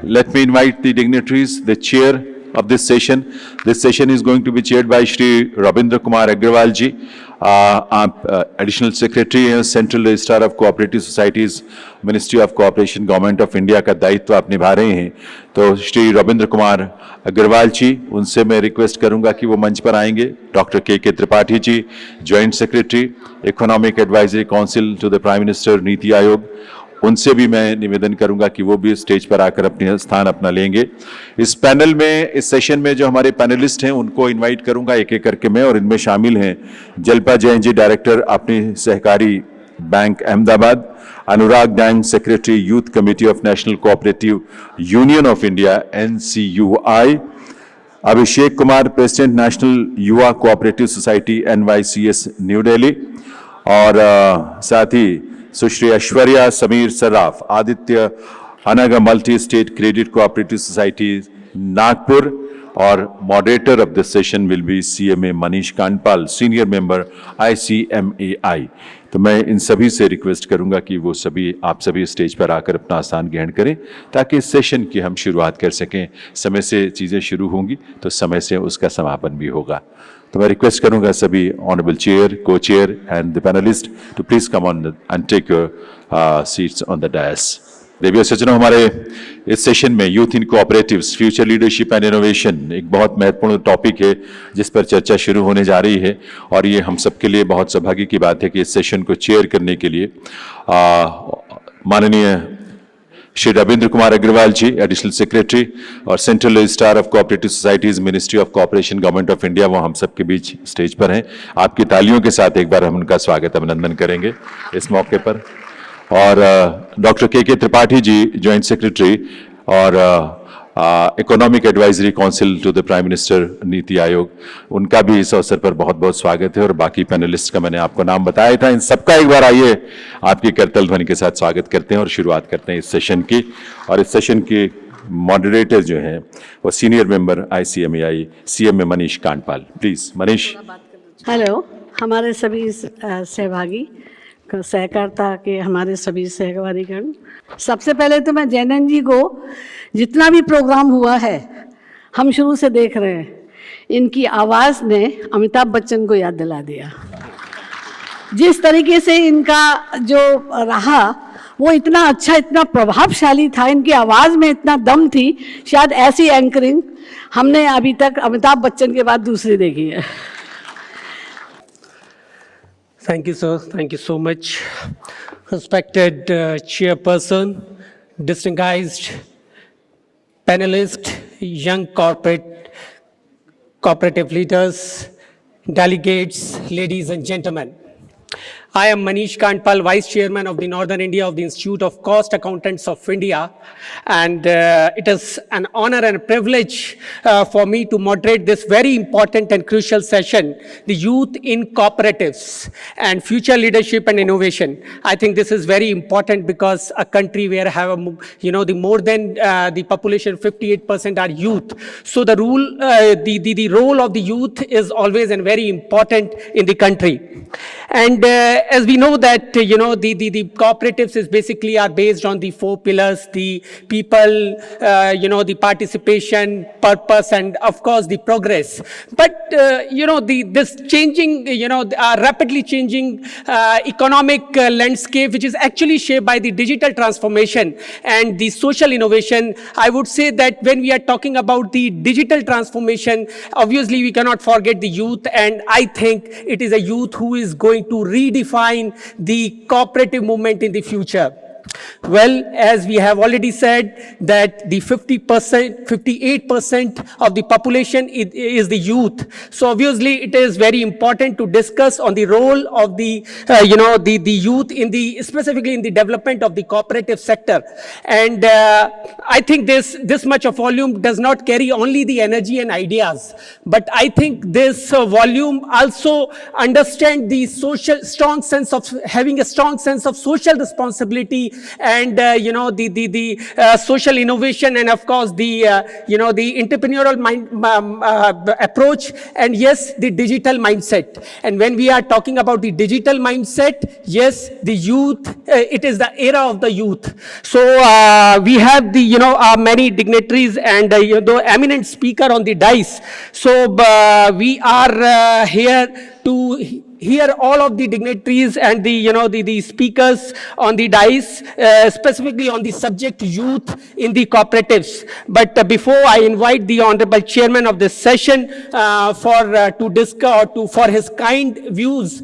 let me invite the dignitaries, the chair of this session. This session is going to be chaired by Shri Rabindra Kumar Agrawal ji, Additional Secretary, Central Registrar of Cooperative Societies, Ministry of Cooperation, Government of India का दायित्व आप निभा रहे हैं. तो श्री रविंद्र कुमार अग्रवाल जी, उनसे मैं request करूंगा कि वो मंच पर आएंगे. Doctor K Tripathi ji, joint secretary, economic advisory council to the prime minister, NITI Aayog, उनसे भी मैं निवेदन करूंगा कि वो भी स्टेज पर आकर अपने स्थान अपना लेंगे. इस पैनल में, इस सेशन में जो हमारे पैनलिस्ट हैं उनको इनवाइट करूंगा एक एक करके मैं, और इनमें शामिल हैं जल्पा Jain ji, director Apni Sahakari bank Ahmedabad, Anurag Dang, secretary youth committee of national cooperative union of India NCUI, Abhishek Kumar, president national Yuva cooperative society NYCS New Delhi, और साथ ही Sushri Aishwarya Samir Sarraf, Aditya Anag multi state credit cooperative society Nagpur, और moderator of this session will be CMA Manish Kandpal, senior member ICMAI. तो मैं इन सभी से request करूंगा कि वो सभी, आप सभी स्टेज पर आकर अपना स्थान ग्रहण करें ताकि इस सेशन की हम शुरुआत कर सकें. समय से चीज़ें शुरू होंगी तो समय से उसका समापन भी होगा. तो मैं रिक्वेस्ट करूंगा सभी ऑनरेबल चेयर, को chair and the panelist to please come on and take your seats on the dais. देवियों सज्जनों, हमारे इस सेशन में youth in cooperatives, future leadership and innovation एक बहुत महत्वपूर्ण टॉपिक है जिस पर चर्चा शुरू होने जा रही है. और ये हम सबके लिए बहुत सौभाग्य की बात है कि इस सेशन को चेयर करने के लिए माननीय श्री रविंद्र कुमार अग्रवाल जी, एडिशनल सेक्रेटरी और central registrar of cooperative societies, ministry of cooperation, government of India, वो हम सबके बीच स्टेज पर हैं. आपकी तालियों के साथ एक बार हम उनका स्वागत अभिनंदन करेंगे इस मौके पर. और doctor K Tripathi ji, joint secretary और economic advisory council to the prime minister, NITI Aayog, उनका भी इस अवसर पर बहुत बहुत स्वागत है. और बाकी पैनलिस्ट का मैंने आपको नाम बताया था. इन सबका एक बार आइए आपकी करतल ध्वनि के साथ स्वागत करते हैं और शुरुआत करते हैं इस सेशन की. और इस सेशन के मॉडरेटर जो हैं वो senior member ICMAI CMA Manish Kandpal. Please Manish. Hello, हमारे सभी सहभागी, सहकर्ता के हमारे सभी सहकारीगण, सबसे पहले तो मैं जैनन जी को, जितना भी प्रोग्राम हुआ है हम शुरू से देख रहे हैं, इनकी आवाज़ ने अमिताभ बच्चन को याद दिला दिया. जिस तरीके से इनका जो रहा वो इतना अच्छा, इतना प्रभावशाली था, इनकी आवाज़ में इतना दम थी. शायद ऐसी एंकरिंग हमने अभी तक अमिताभ बच्चन के बाद दूसरी देखी है. Thank you, sir. Thank you so much. Respected chairperson, distinguished panelists, young cooperative leaders, delegates, ladies and gentlemen. I am Manish Kandpal, Vice Chairman of the Northern India of the Institute of Cost Accountants of India, and it is an honor and a privilege for me to moderate this very important and crucial session, the Youth in Cooperatives and Future Leadership and Innovation. I think this is very important because a country where have the more than the population 58% are youth. So the role of the youth is always and very important in the country. And as we know that, the cooperatives is basically are based on the 4 pillars, the people, the participation, purpose, and of course the progress. But, this changing, rapidly changing economic landscape, which is actually shaped by the digital transformation and the social innovation, I would say that when we are talking about the digital transformation, obviously we cannot forget the youth, and I think it is a youth who is going to redefine the cooperative movement in the future. Well, as we have already said that the 58% of the population is the youth. So obviously it is very important to discuss on the role of the youth in the, specifically in the development of the cooperative sector. And I think this much of volume does not carry only the energy and ideas, but I think this volume also understand the strong sense of having a strong sense of social responsibility and the social innovation, and of course the the entrepreneurial approach, and yes, the digital mindset. And when we are talking about the digital mindset, yes, the youth, it is the era of the youth. So we have the many dignitaries and the eminent speaker on the dais. So we are here to hear all of the dignitaries and the speakers on the dais, specifically on the subject youth in the cooperatives. But before I invite the honorable chairman of this session to discuss, for his kind views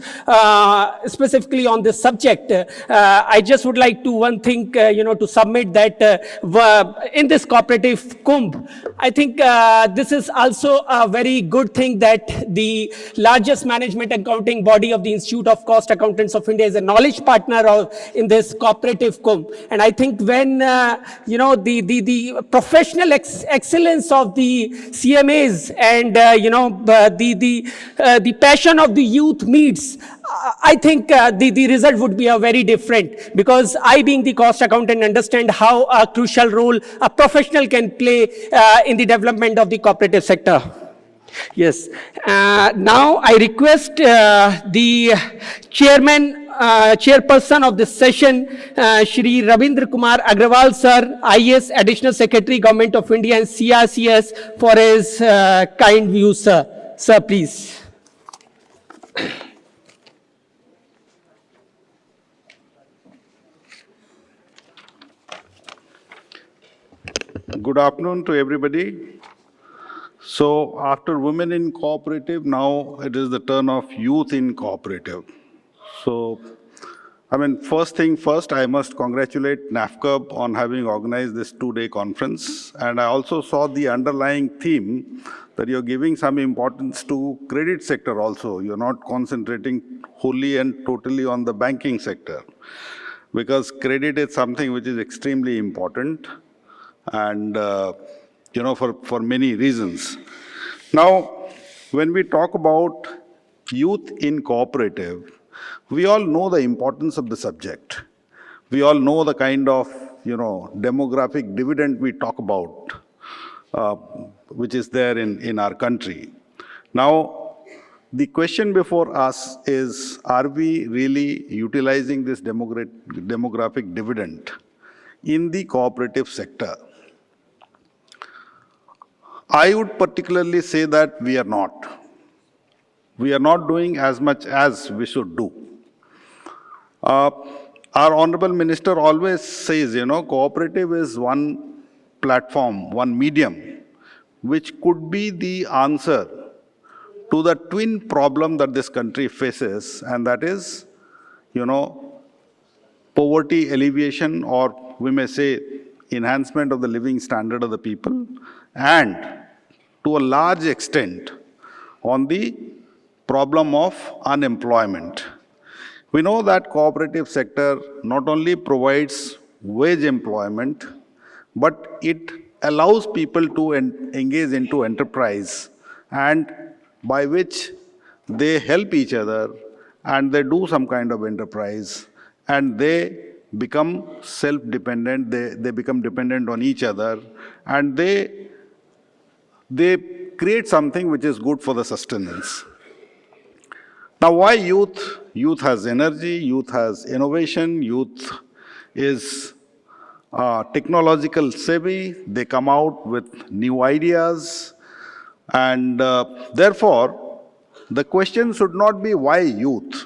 specifically on this subject, I just would like to one thing to submit that in this cooperative Kumbh, I think this is also a very good thing that the largest management accounting body of the Institute of Cost Accountants of India is a knowledge partner in this cooperative Kumbh. And I think when the professional excellence of the CMAs and the passion of the youth meets, I think the result would be a very different, because I, being the cost accountant, understand how a crucial role a professional can play in the development of the cooperative sector. Yes. Now I request the chairperson of this session, Shri Ravindra Kumar Agrawal sir, IAS Additional Secretary, Government of India and CRCS, for his kind views, sir. Sir, please. Good afternoon to everybody. So after women in cooperative, now it is the turn of youth in cooperative. So, I mean, first thing first, I must congratulate NAFCUB on having organized this two-day conference. And I also saw the underlying theme that you're giving some importance to credit sector also. You're not concentrating wholly and totally on the banking sector, because credit is something which is extremely important, and for many reasons. Now, when we talk about youth in cooperative, we all know the importance of the subject. We all know the kind of demographic dividend we talk about, which is there in our country. Now, the question before us is, are we really utilizing this demographic dividend in the cooperative sector? I would particularly say that we are not. We are not doing as much as we should do. Our Honorable Minister always says, cooperative is one platform, one medium, which could be the answer to the twin problem that this country faces, and that is, poverty alleviation, or we may say enhancement of the living standard of the people, and to a large extent on the problem of unemployment. We know that cooperative sector not only provides wage employment, but it allows people to engage into enterprise, and by which they help each other and they do some kind of enterprise, and they become self-dependent, they become dependent on each other, and they create something which is good for the sustenance. Now, why youth? Youth has energy, youth has innovation, youth is technological savvy, they come out with new ideas, and therefore, the question should not be why youth.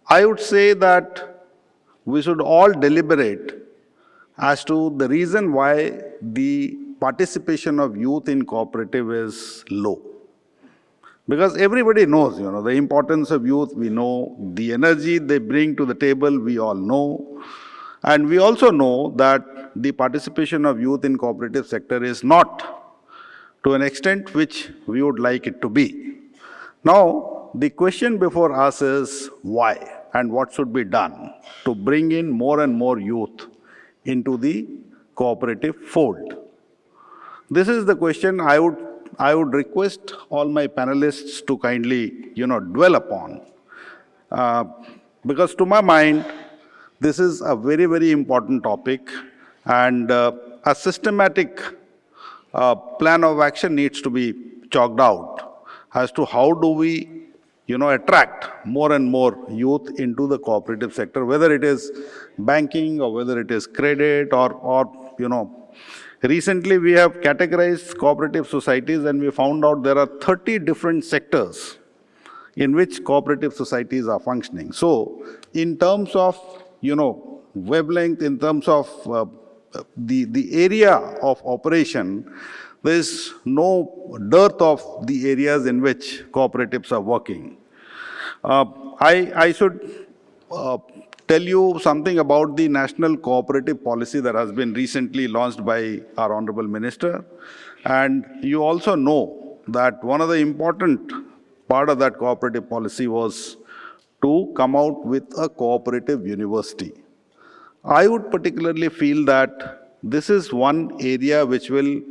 I would say that we should all deliberate as to the reason why the participation of youth in cooperative is low. Because everybody knows, the importance of youth, we know the energy they bring to the table, we all know. And we also know that the participation of youth in cooperative sector is not to an extent which we would like it to be. Now, the question before us is why and what should be done to bring in more and more youth into the cooperative fold. This is the question I would request all my panelists to kindly, dwell upon. Because to my mind, this is a very, very important topic, and a systematic plan of action needs to be chalked out as to how do we, attract more and more youth into the cooperative sector, whether it is banking or whether it is credit or recently we have categorized cooperative societies and we found out there are 30 different sectors in which cooperative societies are functioning. So in terms of, wavelength, in terms of the area of operation, there is no dearth of the areas in which cooperatives are working. I should tell you something about the national cooperative policy that has been recently launched by our Honorable Minister. And you also know that one of the important part of that cooperative policy was to come out with a cooperative university. I would particularly feel that this is one area which will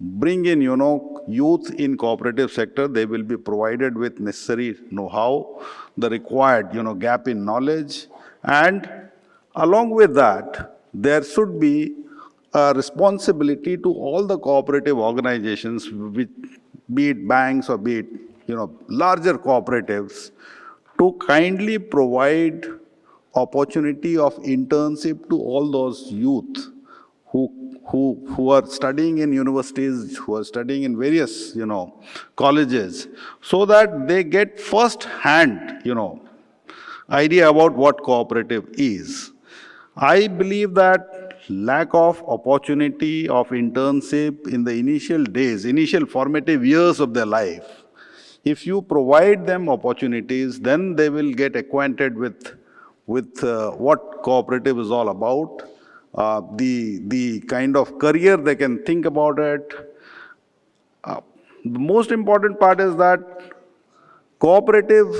bring in, youth in cooperative sector. They will be provided with necessary know-how, the required, gap in knowledge. And along with that, there should be a responsibility to all the cooperative organizations, be it banks or be it, larger cooperatives, to kindly provide opportunity of internship to all those youth who are studying in universities, who are studying in various, colleges, so that they get first-hand, idea about what cooperative is. I believe that lack of opportunity of internship in the initial days, initial formative years of their life, if you provide them opportunities, then they will get acquainted with what cooperative is all about, the kind of career they can think about it. The most important part is that cooperative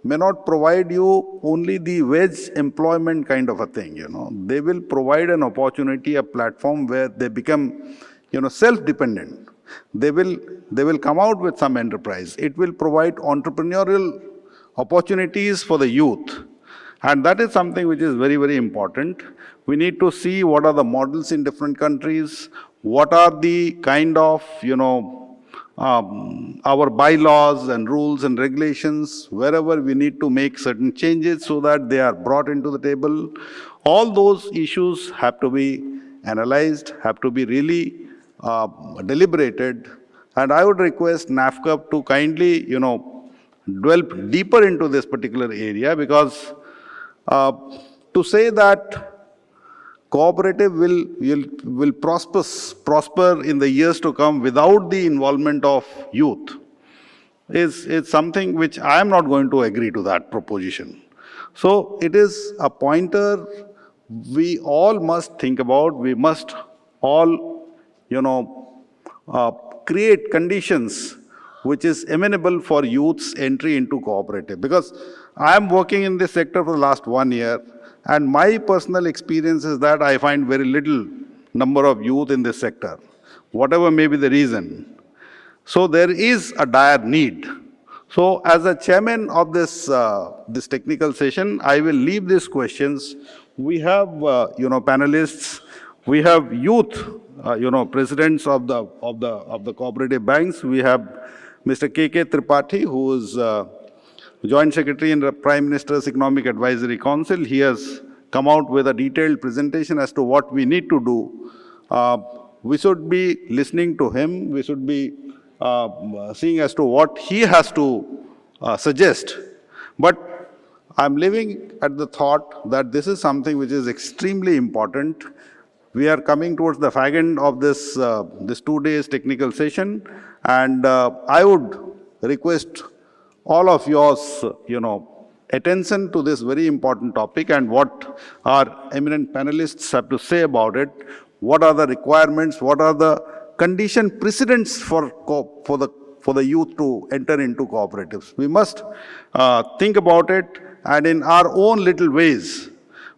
may not provide you only the wage employment kind of a thing, They will provide an opportunity, a platform where they become, self-dependent. They will come out with some enterprise. It will provide entrepreneurial opportunities for the youth. And that is something which is very, very important. We need to see what are the models in different countries, what are the kind of, our bylaws and rules and regulations, wherever we need to make certain changes so that they are brought into the table. All those issues have to be analyzed, have to be really deliberated. And I would request NAFCA to kindly, delve deeper into this particular area, because to say that cooperative will prosper in the years to come without the involvement of youth is something which I am not going to agree to that proposition. So it is a pointer we all must think about. We must all, create conditions which is amenable for youth's entry into cooperative. Because I am working in this sector for the last 1 year, and my personal experience is that I find very little number of youth in this sector, whatever may be the reason. So there is a dire need. So as a chairman of this technical session, I will leave these questions. We have, panelists. We have youth, presidents of the cooperative banks. We have Mr. K.K. Tripathi, who is Joint Secretary in the Prime Minister's Economic Advisory Council. He has come out with a detailed presentation as to what we need to do. We should be listening to him. We should be seeing as to what he has to suggest. But I'm living at the thought that this is something which is extremely important. We are coming towards the fag end of this 2 days technical session, and I would request all of yours, attention to this very important topic and what our eminent panelists have to say about it. What are the requirements? What are the condition precedents for the youth to enter into cooperatives? We must think about it, and in our own little ways,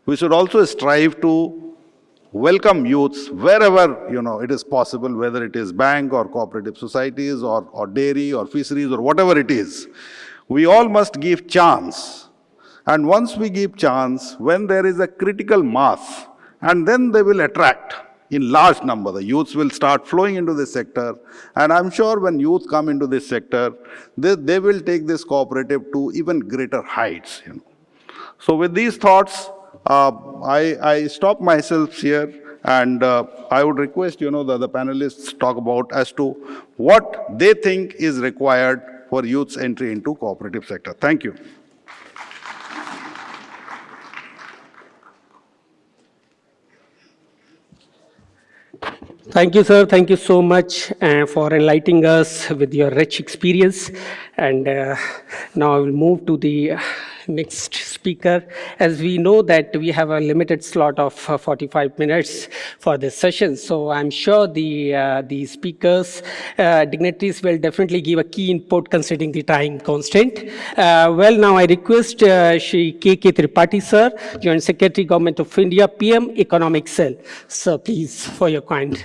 we should also strive to welcome youths wherever, it is possible, whether it is bank or cooperative societies or dairy or fisheries or whatever it is. We all must give chance. And once we give chance, when there is a critical mass, and then they will attract in large number. The youths will start flowing into this sector. And I'm sure when youth come into this sector, they will take this cooperative to even greater heights. So with these thoughts, I stop myself here. And I would request, that the panelists talk about as to what they think is required for youth's entry into cooperative sector. Thank you. Thank you, sir. Thank you so much for enlightening us with your rich experience. And now I will move to the next speaker. As we know that we have a limited slot of 45 minutes for this session, so I'm sure the speakers, dignitaries will definitely give a key input considering the time constraint. Well, now I request Shri K.K. Tripathi, sir, Joint Secretary, Government of India, PM, Economic Cell. Sir, please, for your kind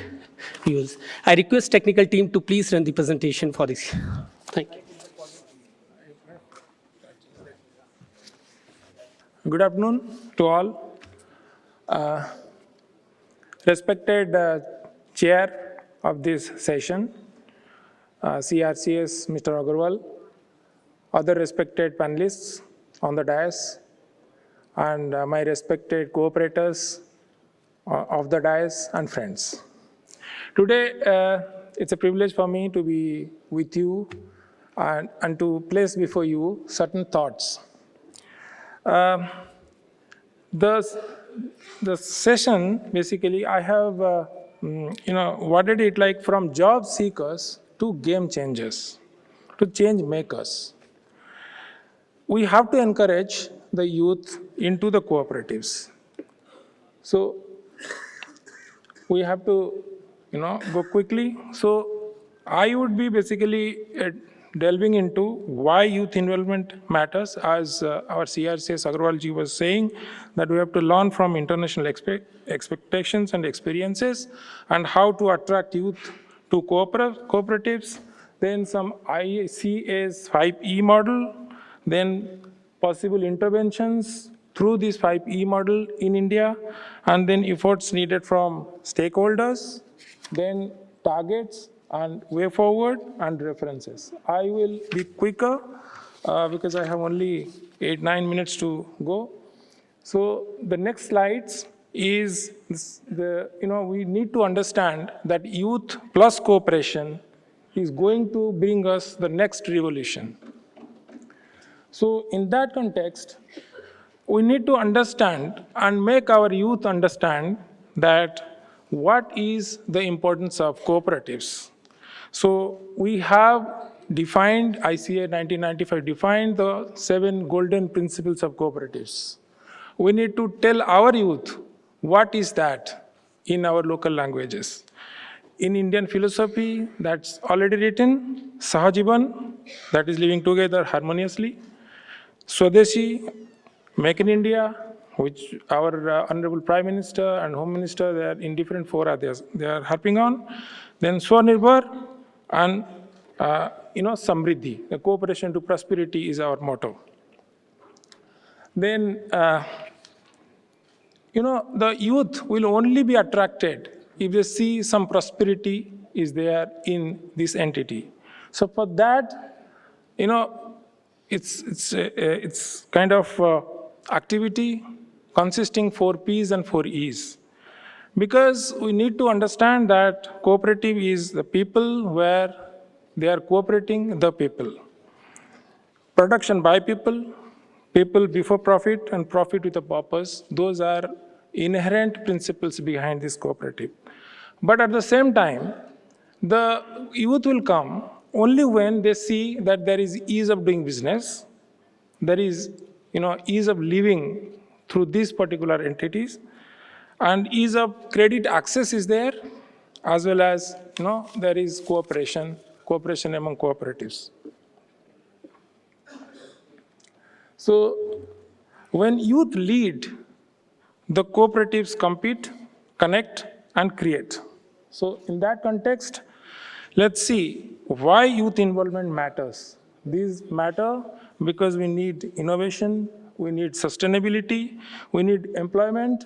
views. I request technical team to please run the presentation for this. Thank you. Good afternoon to all. Respected chair of this session, CRCS Mr. Agarwal, other respected panelists on the dais, and my respected cooperators of the dais and friends. Today, it's a privilege for me to be with you and to place before you certain thoughts. The session, basically, I have, worded it like from job seekers to game changers, to change makers. We have to encourage the youth into the cooperatives. So we have to, go quickly. So I would be basically delving into why youth involvement matters, as our CRCS Agarwalji was saying, that we have to learn from international expectations and experiences, and how to attract youth to cooperatives, then some ICA's 5E model, then possible interventions through this 5E model in India, and then efforts needed from stakeholders, then targets, and way forward and references. I will be quicker because I have only 8-9 minutes to go. So the next slides is we need to understand that youth plus cooperation is going to bring us the next revolution. So in that context, we need to understand and make our youth understand that what is the importance of cooperatives. So we have defined, ICA 1995 defined the 7 golden principles of cooperatives. We need to tell our youth what is that in our local languages. In Indian philosophy, that's already written, Sahajivan, that is living together harmoniously. Swadeshi, Make in India, which our Honorable Prime Minister and Home Minister, they are in different fora, they are harping on. Then Swanirbar, and Samriddhi, the cooperation to prosperity is our motto. Then, the youth will only be attracted if they see some prosperity is there in this entity. So for that, it's kind of activity consisting 4 P's and 4 E's. Because we need to understand that cooperative is the people where they are cooperating the people. Production by people, people before profit, and profit with a purpose. Those are inherent principles behind this cooperative. But at the same time, the youth will come only when they see that there is ease of doing business, there is ease of living through these particular entities, and ease of credit access is there, as well as there is cooperation among cooperatives. So when youth lead, the cooperatives compete, connect, and create. So in that context, let's see why youth involvement matters. These matter because we need innovation, we need sustainability, we need employment,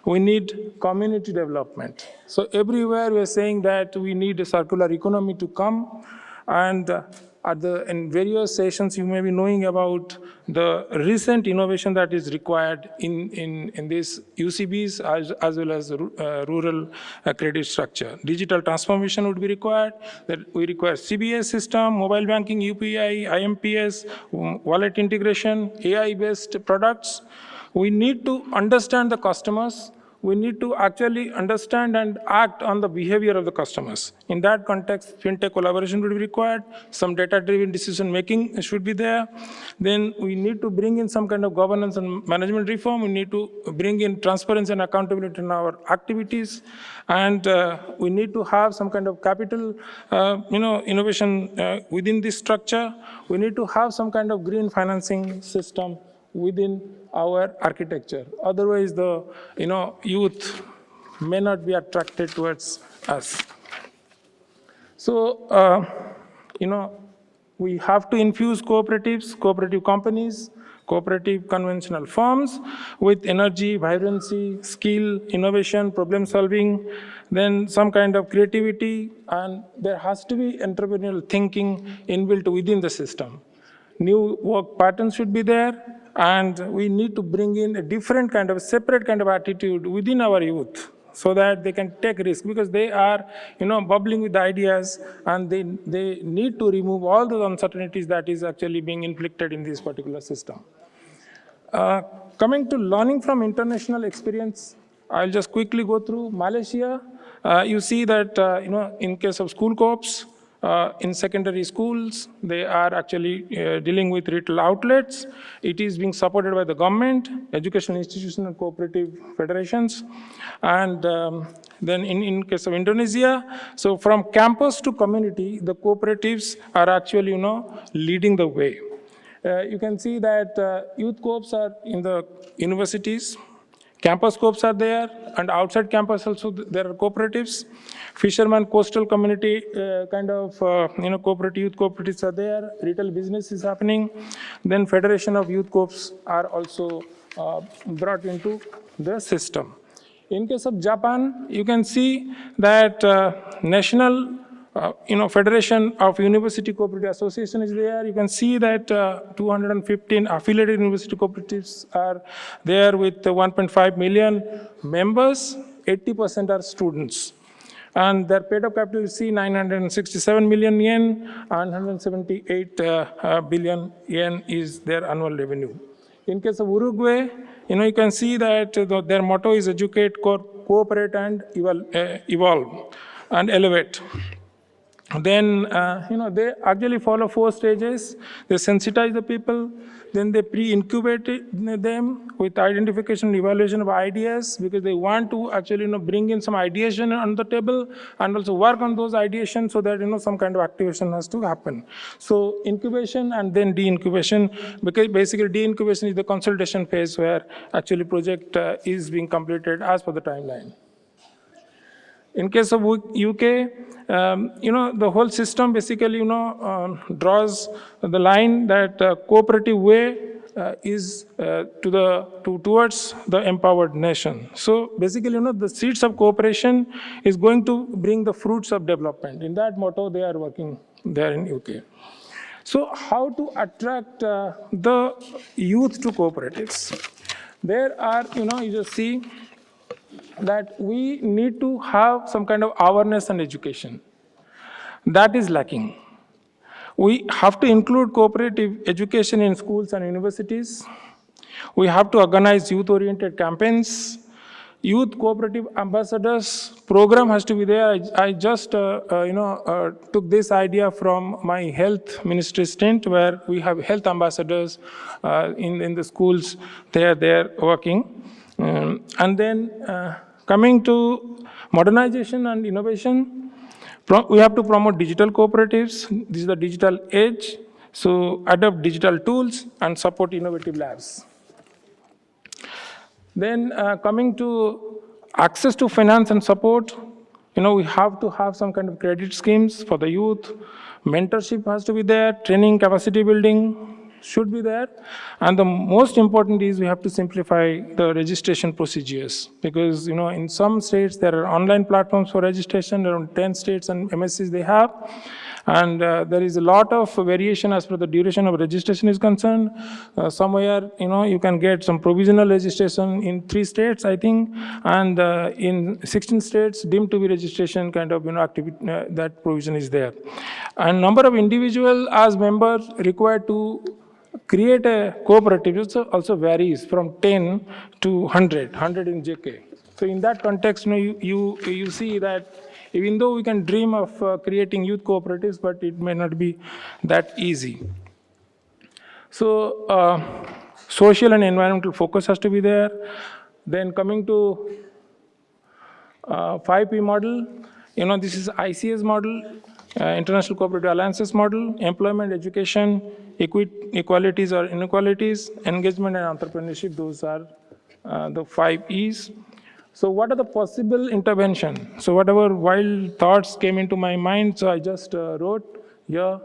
we need community development. So everywhere we are saying that we need a circular economy to come, and in various sessions you may be knowing about the recent innovation that is required in these UCBs as well as rural credit structure. Digital transformation would be required, that we require CBS system, mobile banking, UPI, IMPS, wallet integration, AI-based products. We need to understand the customers. We need to actually understand and act on the behavior of the customers. In that context, fintech collaboration will be required, some data-driven decision-making should be there. Then we need to bring in some kind of governance and management reform. We need to bring in transparency and accountability in our activities. And we need to have some kind of capital, innovation within this structure. We need to have some kind of green financing system within our architecture. Otherwise, the youth may not be attracted towards us. So, we have to infuse cooperatives, cooperative companies, cooperative conventional firms with energy, vibrancy, skill, innovation, problem solving, then some kind of creativity, and there has to be entrepreneurial thinking inbuilt within the system. New work patterns should be there, and we need to bring in a different kind of, separate kind of attitude within our youth so that they can take risk, because they are, bubbling with ideas, and they need to remove all the uncertainties that is actually being inflicted in this particular system. Coming to learning from international experience, I'll just quickly go through Malaysia. You see that, in case of school co-ops, in secondary schools, they are actually dealing with retail outlets. It is being supported by the government, educational institutions, and cooperative federations. And then in case of Indonesia, so from campus to community, the cooperatives are actually, leading the way. You can see that youth co-ops are in the universities, campus co-ops are there, and outside campus also there are cooperatives. Fisherman coastal community cooperative youth cooperatives are there. Retail business is happening. Then federation of youth co-ops are also brought into the system. In case of Japan, you can see that national Federation of University Cooperative Association is there. You can see that 215 affiliated university cooperatives are there with 1.5 million members. 80% are students. And their paid-up capital, you see, 967 million yen, and 178 billion yen is their annual revenue. In case of Uruguay, you can see that their motto is educate, cooperate, and evolve and elevate. Then, they actually follow 4 stages. They sensitize the people, then they pre-incubate them with identification and evaluation of ideas, because they want to actually, bring in some ideation on the table and also work on those ideations so that, some kind of activation has to happen. So incubation and then de-incubation, because basically de-incubation is the consultation phase where actually project is being completed as per the timeline. In case of UK, the whole system basically, draws the line that cooperative way is towards the empowered nation. So basically, the seeds of cooperation is going to bring the fruits of development. In that motto, they are working there in UK. So how to attract the youth to cooperatives? There are, you just see that we need to have some kind of awareness and education. That is lacking. We have to include cooperative education in schools and universities. We have to organize youth-oriented campaigns. Youth cooperative ambassadors program has to be there. I just took this idea from my health ministry stint, where we have health ambassadors in the schools. They are there working. And then coming to modernization and innovation, we have to promote digital cooperatives. This is the digital age. So adopt digital tools and support innovative labs. Then coming to access to finance and support, we have to have some kind of credit schemes for the youth. Mentorship has to be there, training, capacity building. should be there. And the most important is we have to simplify the registration procedures, because in some states there are online platforms for registration. Around 10 states and MSCs they have. And there is a lot of variation as per the duration of registration is concerned. Somewhere, you can get some provisional registration in 3 states, I think, and in 16 states, deemed to be registration kind of, activity, that provision is there. And number of individual as members required to create a cooperative also varies from 10 to 100 in JK. So in that context, you see that even though we can dream of creating youth cooperatives, but it may not be that easy. So social and environmental focus has to be there. Then coming to 5P model, this is ICS model, International Cooperative Alliances model, employment, education, equalities or inequalities, engagement and entrepreneurship. Those are the 5 E's. So what are the possible intervention? So whatever wild thoughts came into my mind, so I just wrote here.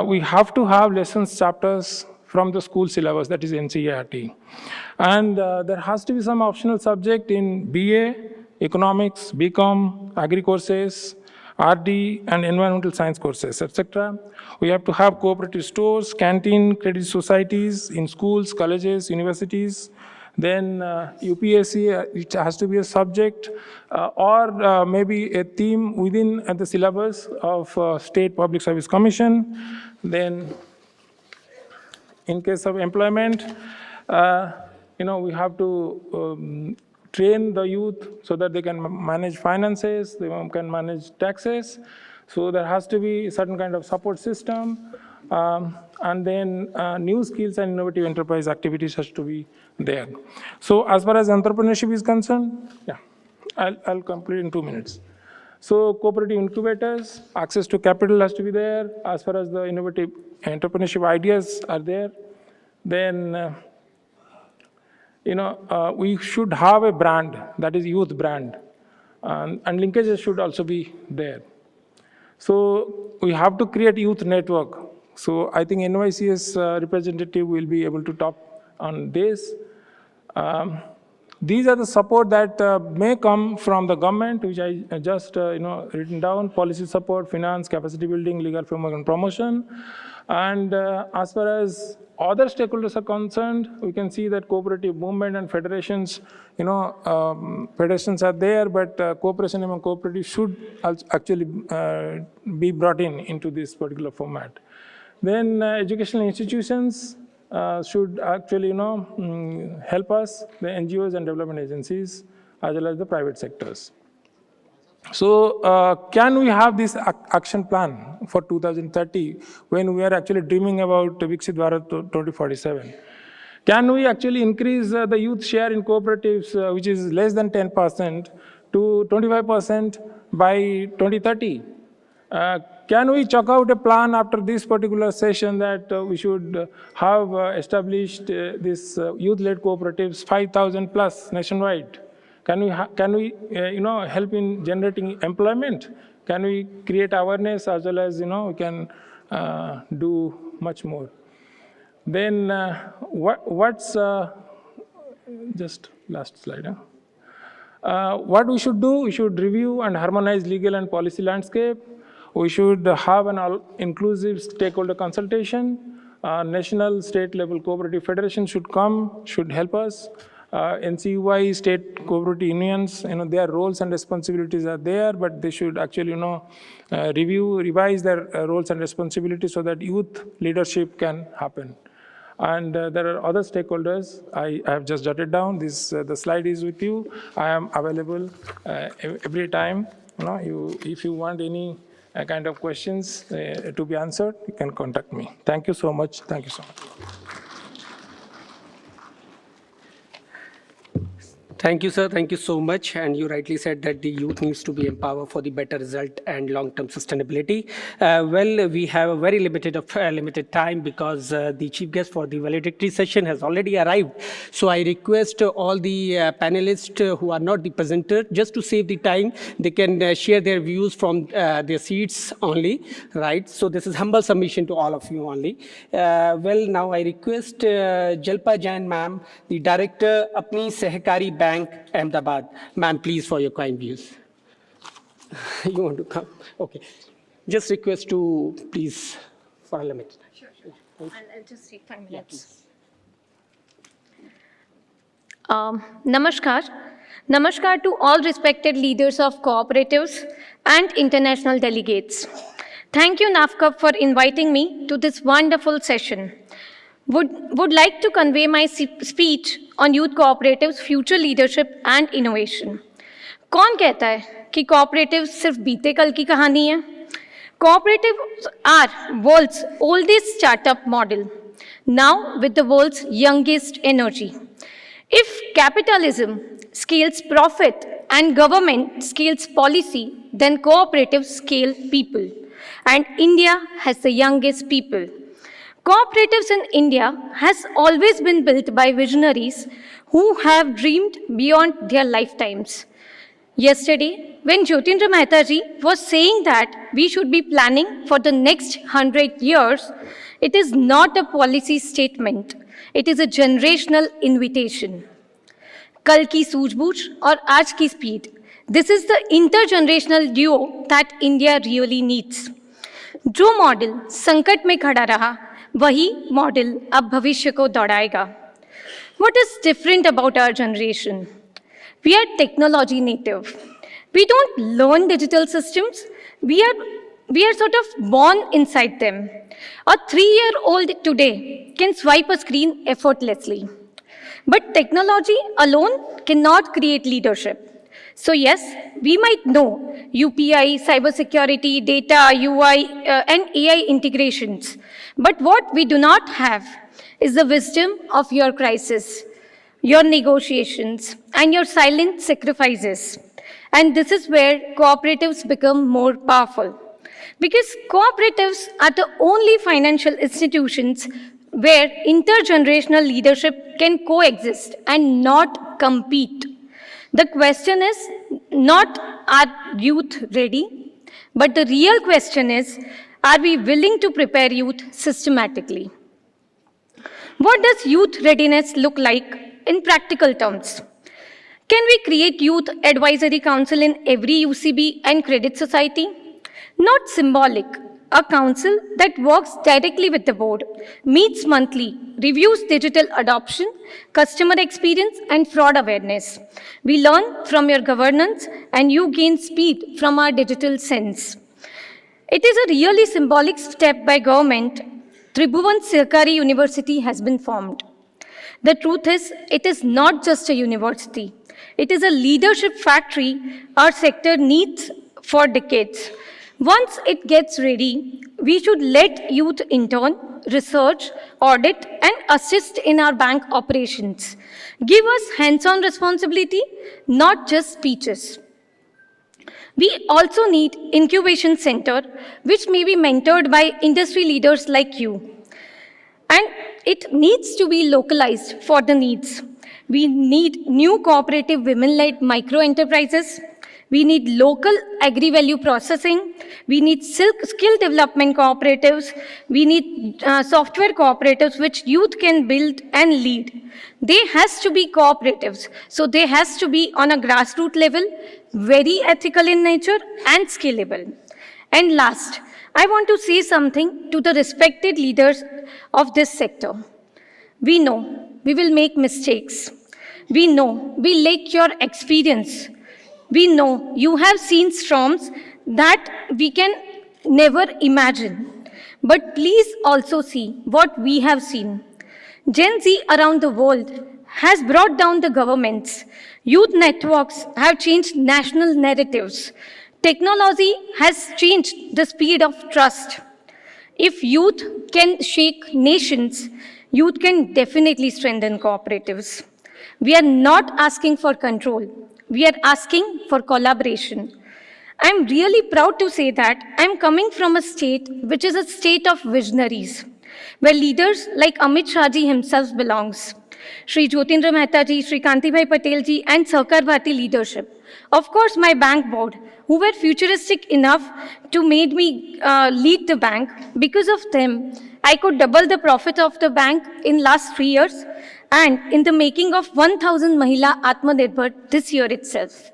We have to have lessons chapters from the school syllabus, that is NCERT. And there has to be some optional subject in BA, economics, BCom, agri courses, RD, and environmental science courses, etc. We have to have cooperative stores, canteen, credit societies in schools, colleges, universities. Then UPSC, it has to be a subject or maybe a theme within the syllabus of State Public Service Commission. Then in case of employment, we have to train the youth so that they can manage finances, they can manage taxes. So there has to be a certain kind of support system. And then new skills and innovative enterprise activities has to be there. So as far as entrepreneurship is concerned, yeah, I'll complete in 2 minutes. So cooperative incubators, access to capital has to be there. As far as the innovative entrepreneurship ideas are there, then we should have a brand, that is youth brand, and linkages should also be there. So we have to create youth network. So I think NYCS representative will be able to talk on this. These are the support that may come from the government, which I just written down: policy support, finance, capacity building, legal framework, and promotion. And as far as other stakeholders are concerned, we can see that cooperative movement and federations, federations are there, but cooperation among cooperatives should actually be brought into this particular format. Then educational institutions should actually, help us, the NGOs and development agencies, as well as the private sectors. So can we have this action plan for 2030 when we are actually dreaming about Viksit Bharat 2047? Can we actually increase the youth share in cooperatives, which is less than 10%, to 25% by 2030? Can we chalk out a plan after this particular session that we should have established this youth-led cooperatives 5,000 plus nationwide? Can we help in generating employment? Can we create awareness as well as we can do much more? Then what's just last slide? What we should do? We should review and harmonize legal and policy landscape. We should have an inclusive stakeholder consultation. National, state level cooperative federation should help us. NCUI, state cooperative unions, their roles and responsibilities are there, but they should actually, revise their roles and responsibilities so that youth leadership can happen. And there are other stakeholders. I have just jotted down this. The slide is with you. I am available every time. If you want any kind of questions to be answered, you can contact me. Thank you so much. Thank you so much. Thank you, sir. Thank you so much. And you rightly said that the youth needs to be empowered for the better result and long-term sustainability. Well, we have a very limited time because the chief guest for the valedictory session has already arrived. So I request all the panelists who are not the presenter, just to save the time, they can share their views from their seats only, right? So this is humble submission to all of you only. Well, now I request Jalpa Jain ma'am, the director, Apni Sehkari Bank, Ahmedabad. Ma'am, please, for your kind views. You want to come? Okay. Just request to please for a limit. Sure. I'll just take 5 minutes. Namaskar. Namaskar to all respected leaders of cooperatives and international delegates. Thank you, NAFCUP, for inviting me to this wonderful session. Would like to convey my speech on youth cooperatives, future leadership and innovation. कौन कहता है कि cooperatives सिर्फ बीते कल की कहानी है? Cooperatives are world's oldest startup model, now with the world's youngest energy. If capitalism scales profit and government scales policy, then cooperatives scale people. And India has the youngest people. Cooperatives in India has always been built by visionaries who have dreamed beyond their lifetimes. Yesterday, when Jyotindra Mehta ji was saying that we should be planning for the next 100 years, it is not a policy statement. It is a generational invitation. कल की सूझबूझ और आज की speed. This is the intergenerational duo that India really needs. जो model संकट में खड़ा रहा, वही मॉडल अब भविष्य को दौड़ाएगा. What is different about our generation? We are technology native. We don't learn digital systems. We are sort of born inside them. A 3-year-old today can swipe a screen effortlessly. But technology alone cannot create leadership. So yes, we might know UPI, cybersecurity, data, UI, and AI integrations. But what we do not have is the wisdom of your crisis, your negotiations, and your silent sacrifices. And this is where cooperatives become more powerful. Because cooperatives are the only financial institutions where intergenerational leadership can coexist and not compete. The question is not, are youth ready? But the real question is, are we willing to prepare youth systematically? What does youth readiness look like in practical terms? Can we create youth advisory council in every UCB and credit society? Not symbolic. A council that works directly with the board, meets monthly, reviews digital adoption, customer experience, and fraud awareness. We learn from your governance, and you gain speed from our digital sense. It is a really symbolic step by government. Tribhuvan Sehkari University has been formed. The truth is, it is not just a university. It is a leadership factory our sector needs for decades. Once it gets ready, we should let youth intern, research, audit, and assist in our bank operations. Give us hands-on responsibility, not just speeches. We also need incubation center, which may be mentored by industry leaders like you. And it needs to be localized for the needs. We need new cooperative women-led micro-enterprises. We need local agri-value processing. We need skill development cooperatives. We need software cooperatives which youth can build and lead. They has to be cooperatives. So they has to be on a grassroots level, very ethical in nature and scalable. And last, I want to say something to the respected leaders of this sector. We know we will make mistakes. We know we lack your experience. We know you have seen storms that we can never imagine. But please also see what we have seen. Gen Z around the world has brought down the governments. Youth networks have changed national narratives. Technology has changed the speed of trust. If youth can shake nations, youth can definitely strengthen cooperatives. We are not asking for control. We are asking for collaboration. I'm really proud to say that I'm coming from a state which is a state of visionaries, where leaders like Amit Shah ji himself belongs. Shri Jyotindra Mehta ji, Shri Kanti Bhai Patel ji, and Sahkar Bharati leadership. Of course, my bank board, who were futuristic enough to make me lead the bank. Because of them, I could double the profit of the bank in last 3 years, and in the making of 1,000 Mahila Atmanirbhar this year itself.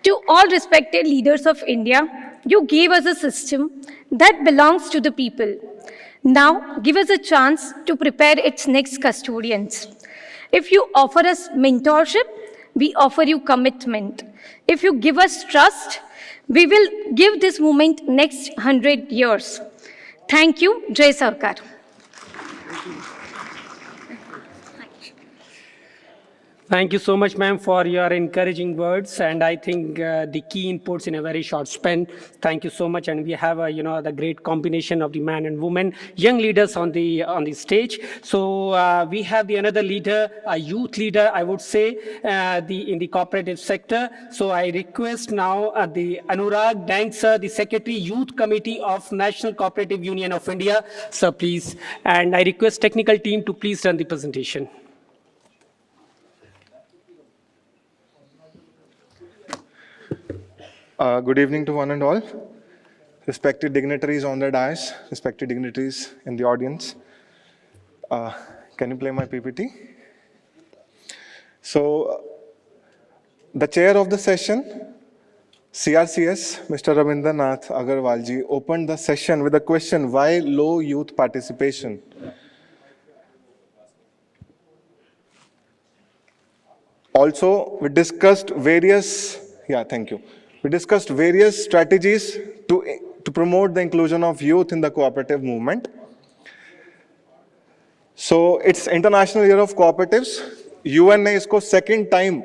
To all respected leaders of India, you gave us a system that belongs to the people. Now, give us a chance to prepare its next custodians. If you offer us mentorship, we offer you commitment. If you give us trust, we will give this movement next 100 years. Thank you. Jai Sarkar. Thank you so much, ma'am, for your encouraging words, and I think the key inputs in a very short span. Thank you so much, and we have the great combination of the man and woman, young leaders on the stage. So we have the another leader, a youth leader, I would say, in the cooperative sector. So I request now the Anurag Dank sir, the Secretary Youth Committee of National Cooperative Union of India, sir, please. And I request technical team to please run the presentation. Good evening to one and all. Respected dignitaries on the dais, respected dignitaries in the audience. Can you play my PPT? So, the chair of the session, CRCS, Mr. Rabindranath Agarwal ji, opened the session with a question, why low youth participation? Also, we discussed various, thank you. We discussed various strategies to promote the inclusion of youth in the cooperative movement. So it's International Year of Cooperatives. UN ने इसको second time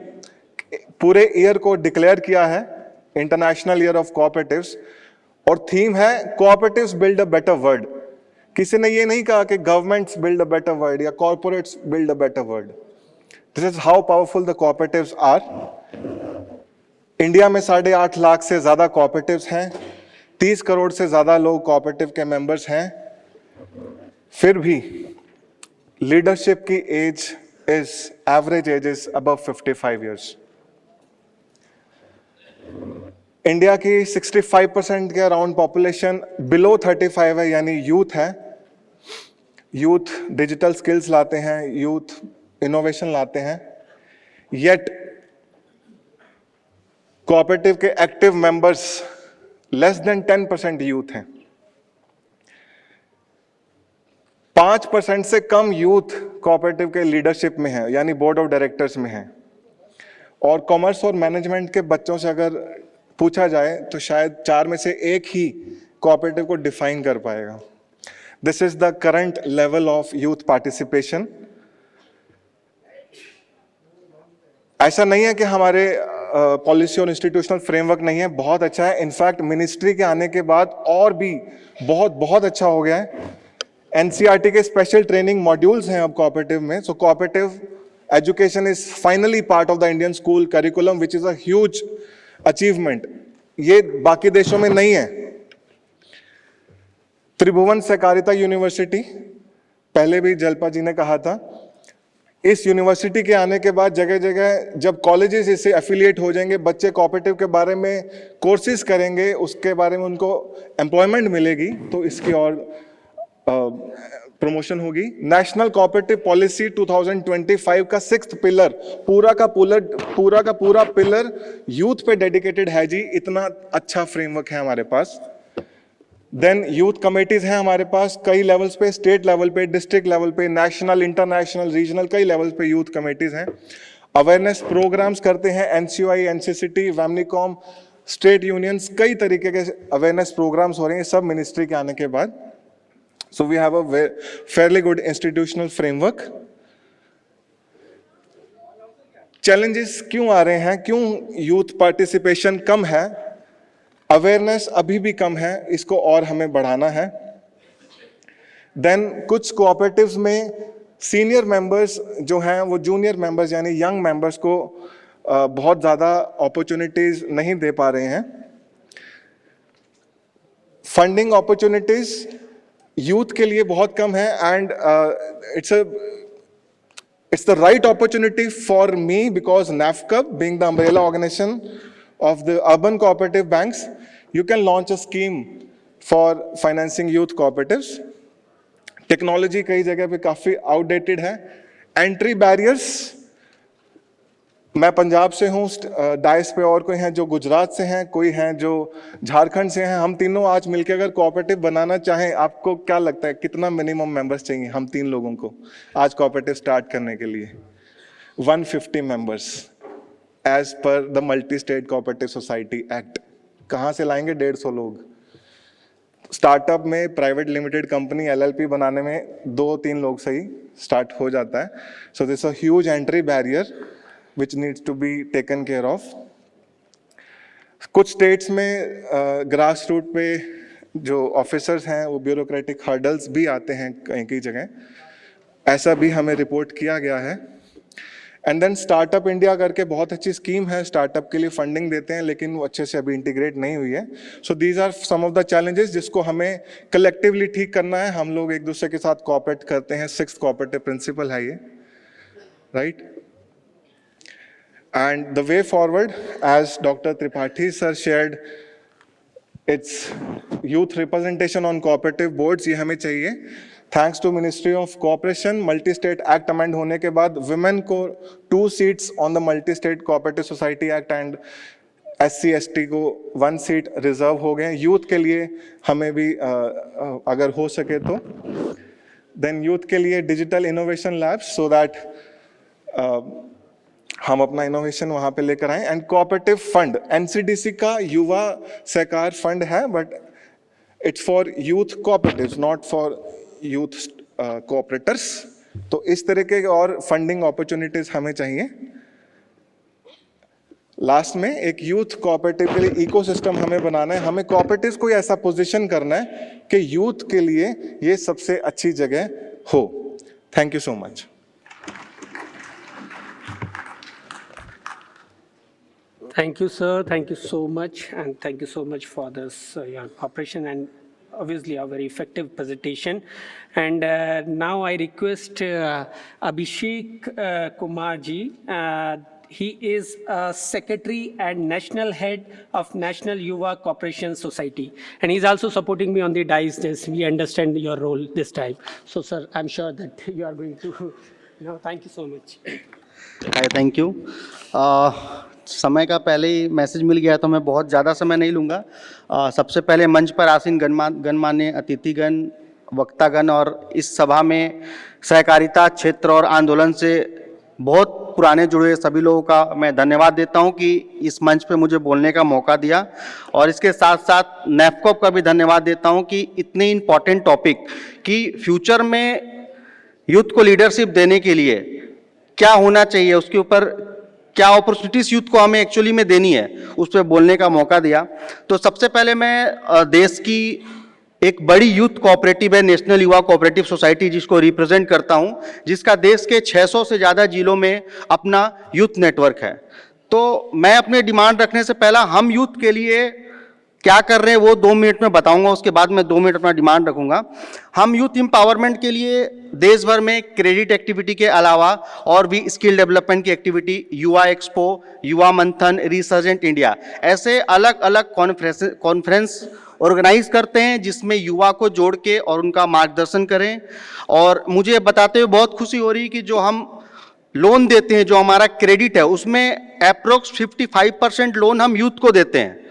पूरे year को declare किया है International Year of Cooperatives और theme है Cooperatives build a better world. किसी ने ये नहीं कहा कि governments build a better world या corporates build a better world. This is how powerful the cooperatives are. India में 8.5 लाख से ज्यादा कोऑपरेटिव्स हैं, 30 करोड़ से ज्यादा लोग कोऑपरेटिव के मेंबर्स हैं, फिर भी लीडरशिप की average age is above 55 years. India की 65% के अराउंड पॉपुलेशन बिलो 35 है, यानी यूथ है. यूथ डिजिटल स्किल्स लाते हैं, यूथ इनोवेशन लाते हैं, येट कोऑपरेटिव के active members less than 10% youth हैं. 5% से कम यूथ कोऑपरेटिव के लीडरशिप में है, यानी बोर्ड ऑफ डायरेक्टर्स में है. और कॉमर्स और मैनेजमेंट के बच्चों से अगर पूछा जाए तो शायद 4 में से 1 ही कोऑपरेटिव को डिफाइन कर पाएगा. This is the current level of youth participation. ऐसा नहीं है कि हमारे पॉलिसी और इंस्टीट्यूशनल फ्रेमवर्क नहीं है, बहुत अच्छा है. इनफैक्ट मिनिस्ट्री के आने के बाद और भी बहुत अच्छा हो गया है. एनसीईआरटी के स्पेशल ट्रेनिंग मॉड्यूल्स हैं अब कोऑपरेटिव में. सो cooperative education is finally part of the Indian school curriculum, which is a huge achievement. ये बाकी देशों में नहीं है. त्रिभुवन सहकारिता यूनिवर्सिटी, पहले भी जलपा जी ने कहा था, इस यूनिवर्सिटी के आने के बाद जगह जगह जब कॉलेजेस इससे एफिलिएट हो जाएंगे, बच्चे कोऑपरेटिव के बारे में कोर्सेज करेंगे, उसके बारे में उनको एम्प्लॉयमेंट मिलेगी, तो इसकी और प्रमोशन होगी. नेशनल कोऑपरेटिव पॉलिसी 2025 का 6th पिलर पूरा का पूरा पिलर यूथ पे डेडिकेटेड है जी. इतना अच्छा फ्रेमवर्क है हमारे पास. देन यूथ कमेटीज हैं हमारे पास कई लेवल्स पे, स्टेट लेवल पे, डिस्ट्रिक्ट लेवल पे, नेशनल, इंटरनेशनल, रीजनल, कई लेवल्स पे यूथ कमेटीज हैं. अवेयरनेस प्रोग्राम्स करते हैं एनसीयूआई, एनसीसीटी, वैमनीकॉम, स्टेट यूनियंस, कई तरीके के अवेयरनेस प्रोग्राम्स हो रहे हैं सब मिनिस्ट्री के आने के बाद. So we have a fairly good institutional framework. Challenges क्यों आ रहे हैं, क्यों यूथ पार्टिसिपेशन कम है? अवेयरनेस अभी भी कम है, इसको और हमें बढ़ाना है. देन कुछ कोऑपरेटिव्स में सीनियर मेंबर्स जो हैं वो जूनियर मेंबर्स यानी यंग मेंबर्स को बहुत ज़्यादा अपॉर्चुनिटीज नहीं दे पा रहे हैं। फंडिंग अपॉर्चुनिटीज यूथ के लिए बहुत कम है and it's the right opportunity for me because NAFCB, being the umbrella organization of the urban cooperative banks, you can launch a scheme for financing youth cooperatives. Technology कई जगह पे काफी outdated है. Entry barriers, मैं पंजाब से हूँ, dice पे और कोई हैं जो गुजरात से हैं, कोई हैं जो झारखंड से हैं। हम तीनों आज मिलकर अगर कोऑपरेटिव बनाना चाहें, आपको क्या लगता है कितना मिनिमम मेंबर्स चाहिए हम तीन लोगों को आज कोऑपरेटिव स्टार्ट करने के लिए? 150 members as per the multi state cooperative society act. कहाँ से लाएंगे 150 लोग? स्टार्टअप में प्राइवेट लिमिटेड कंपनी LLP बनाने में 2-3 लोग से ही स्टार्ट हो जाता है। So this a huge entry barrier which needs to be taken care of. कुछ स्टेट्स में ग्रास रूट पे जो ऑफिसर्स हैं वो ब्यूरोक्रेटिक हर्डल्स भी आते हैं कई जगह, ऐसा भी हमें रिपोर्ट किया गया है। एंड देन स्टार्टअप इंडिया करके बहुत अच्छी स्कीम है, स्टार्टअप के लिए फंडिंग देते हैं लेकिन वो अच्छे से अभी इंटीग्रेट नहीं हुई है। So these are some of the challenges जिसको हमें कलेक्टिवली ठीक करना है। हम लोग एक दूसरे के साथ कोऑपरेट करते हैं, 6th कोऑपरेटिव प्रिंसिपल है ये, right? And the way forward, as Dr. Tripathi sir shared, it's youth representation on cooperative boards, ये हमें चाहिए। Thanks to Ministry of Cooperation, Multi-State Act amend होने के बाद women को 2 seats on the Multi-State Cooperative Society Act and SC/ST को 1 seat reserve हो गए। यूथ के लिए हमें भी अगर हो सके तो then यूथ के लिए digital innovation labs so that हम अपना इनोवेशन वहां पे लेकर आए। एंड कोऑपरेटिव फंड, NCDC का युवा सहकार फंड है but it's for youth cooperatives not for youth cooperators. तो इस तरह के और फंडिंग अपॉर्चुनिटीज हमें चाहिए। लास्ट में एक यूथ कोऑपरेटिव के लिए इकोसिस्टम हमें बनाना है। हमें कोऑपरेटिव्स को ऐसा पोजीशन करना है कि यूथ के लिए ये सबसे अच्छी जगह हो। Thank you so much. Thank you, sir. Thank you so much. And thank you so much for this, your cooperation and obviously a very effective presentation. And now I request Abhishek Kumar ji. He is a secretary and national head of National Yuva Cooperation Society. And he's also supporting me on the dais. This, we understand your role this time. So, sir, I'm sure that you are going to, thank you so much. Hi, thank you. समय का पहले ही message मिल गया तो मैं बहुत ज़्यादा समय नहीं लूँगा। सबसे पहले मंच पर आसीन गणमान्य अतिथिगण, वक्तागण और इस सभा में सहकारिता क्षेत्र और आंदोलन से बहुत पुराने जुड़े सभी लोगों का मैं धन्यवाद देता हूं कि इस मंच पे मुझे बोलने का मौका दिया। और इसके साथ साथ NAFCB का भी धन्यवाद देता हूं कि इतने इम्पॉर्टेंट टॉपिक कि फ्यूचर में यूथ को लीडरशिप देने के लिए क्या होना चाहिए, उसके ऊपर क्या अपॉर्चुनिटीज यूथ को हमें एक्चुअली में देनी है, उस पर बोलने का मौका दिया। तो सबसे पहले मैं देश की एक बड़ी यूथ कोऑपरेटिव है नेशनल युवा कोऑपरेटिव सोसाइटी, जिसको रिप्रेजेंट करता हूं, जिसका देश के 600 से ज़्यादा जिलों में अपना यूथ नेटवर्क है। तो मैं अपने डिमांड रखने से पहला हम यूथ के लिए क्या कर रहे हैं वो 2 मिनट में बताऊंगा, उसके बाद मैं 2 मिनट अपना डिमांड रखूंगा। हम यूथ एम्पावरमेंट के लिए देश भर में क्रेडिट एक्टिविटी के अलावा और भी स्किल डेवलपमेंट की एक्टिविटी, युवा एक्सपो, युवा मंथन, रिसर्जेंट इंडिया, ऐसे अलग अलग कॉन्फ्रेंस ऑर्गेनाइज करते हैं जिसमें युवा को जोड़ के और उनका मार्गदर्शन करें। और मुझे बताते हुए बहुत खुशी हो रही कि जो हम लोन देते हैं, जो हमारा क्रेडिट है, उसमें अप्रोक्स 55% लोन हम यूथ को देते हैं।